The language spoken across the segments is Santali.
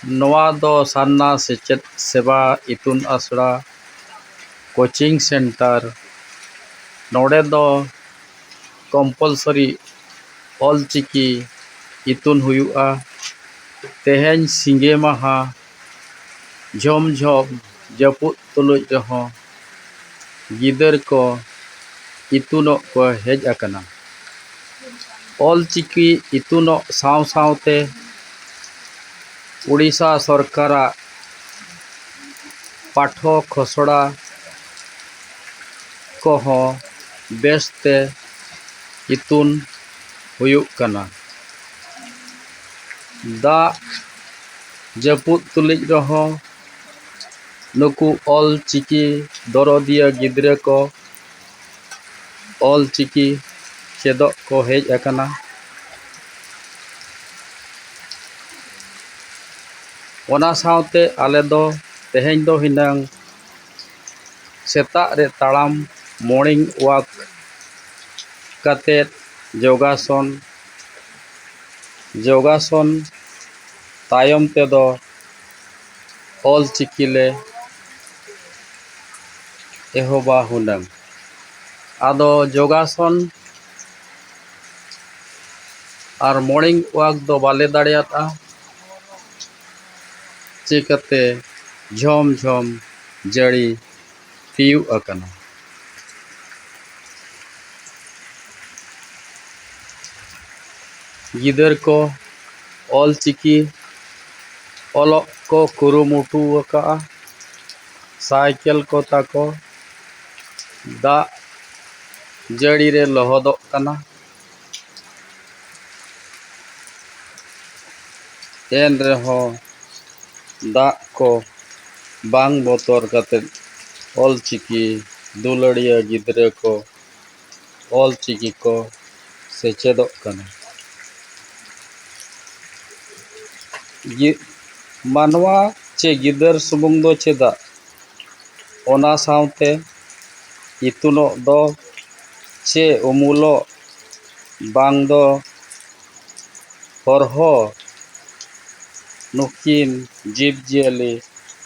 नवा दो सान्ना सेचेद सेवा इतुन आसड़ा कोचिंग सेंटर नोड़े दो कंपलसरी ऑलचिकी इतुन हुयुआ तेहें सिंगे माहा झोम झोम जपुद तुलुज रहो गिदर को इतुनो को हेज अकना ऑलचिकी इतुनो साव सावते उड़ीसा सरकारा पाठो खसड़ा कोहो बेस्ते इतुन हुयुक कना दा जपुद तुलिज रहो नुकु ऑलचिकी दरदिया गिद्रे को ऑलचिकी चेदक को हेज अकना ओना सावते आले दो तेहें दो हिनांग सेताग रे ताड़ाम मॉर्निंग वॉक कातेद जोगासन तायम तेदो ऑलचिकी ले एहोबा हुनांग आदो जोगासन और मॉर्निंग वॉक दो बाले दाड़ियाता चिकाते झोम झोम जड़ी तीयु अकना गिदर को ऑलचिकी ओलोक को कुरुमुटु अका साइकिल को ताको दा जड़ी रे लहदोक कना एन रहो दा को बांग बोतोर काते ऑलचिकी दुलड़िया गिद्रे को ऑलचिकी को सेचेदोक कना मानवा चे गिदर सुमुंग दो चेदा ओना सावते इतुनो दो चे उमुलो बांग दो हरहो नुकिन जीव जियाली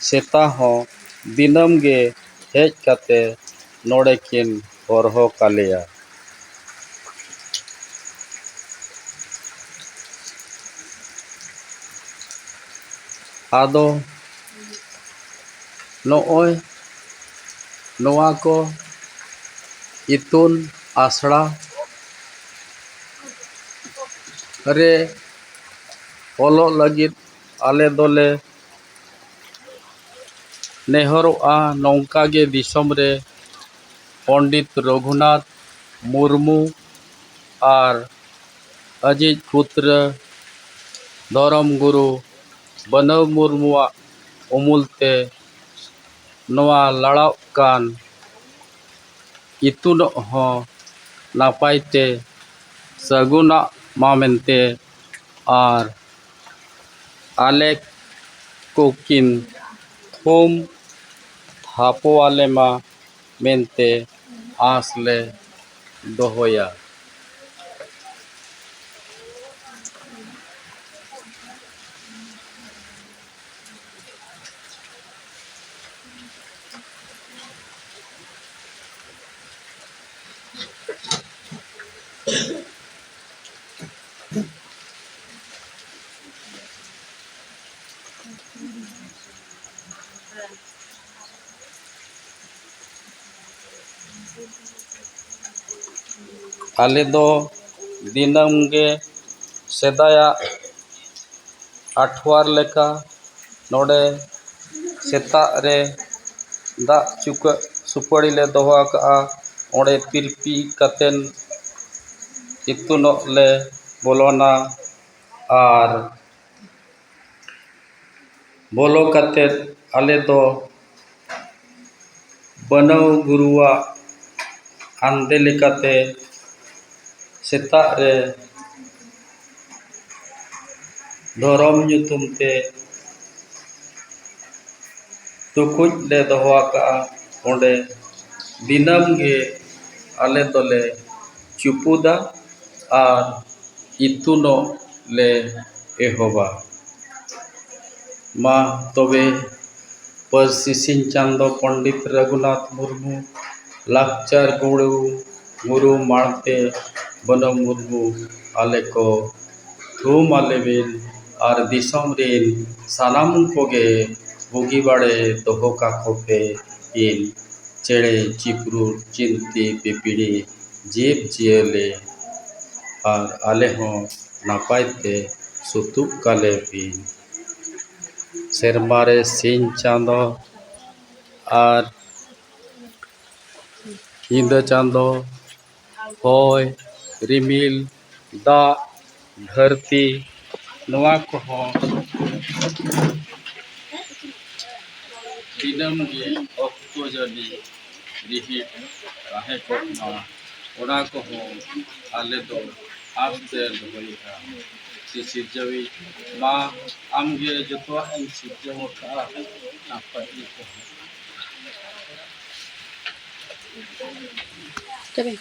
सेता हो दिनम गे हेज काते नोड़े किन हरहो कालिया आदो नोय नोआ को इतुन आसड़ा रे ओलो लगित आले दोले नेहरोआ नौका गे दिसम रे पंडित रघुनाथ मुर्मू और अजीज पुत्र धरम गुरु बनव मुर्मुआ उमुलते नवा लड़ाव कान इतुन हो नापायते सगुना मामेंते और आले कोकिन थोम थापो आले मा मेंते आसले दोहोया आले दो दिनम गे सेदाया आठवार लेका नोड़े सेता रे दा चुक सुपड़ी ले दोहा का ओड़े पिरपी कतेन इतुनो ले बोलोना और बोलो कते आले दो बनव गुरुआ आंदे लेकाते सेता रे धरम nyutum ते टुकुज ले दोहा का ओंडे दिनम गे आले दोले चुपुदा और इतुनो ले एहोबा मा तबे पारसी सिंह चांदो पंडित रघुनाथ मुर्मू लाकचार गुरु गुरु मानते बनो मुर्मू आले को थूम आलेबिन और दिसोम रिन सानाम कोगे बुगी बाड़े दोहो काकोपे इन चेड़े चिपरू चिंती पिपिड़ी जीव जियले और आले हों नापायते सुतुक काले बिन सेरमारे सिंह चांदो और हिंद चांदो होय रिमिल दा धरती नवा को हों दिनम गे अक्तो जली रिहिट काहे कोमा ओना को हों आले दो आपसे दोइहा सिरजवी मा आमगे जतो एन सिरजव का नापाई को Coba.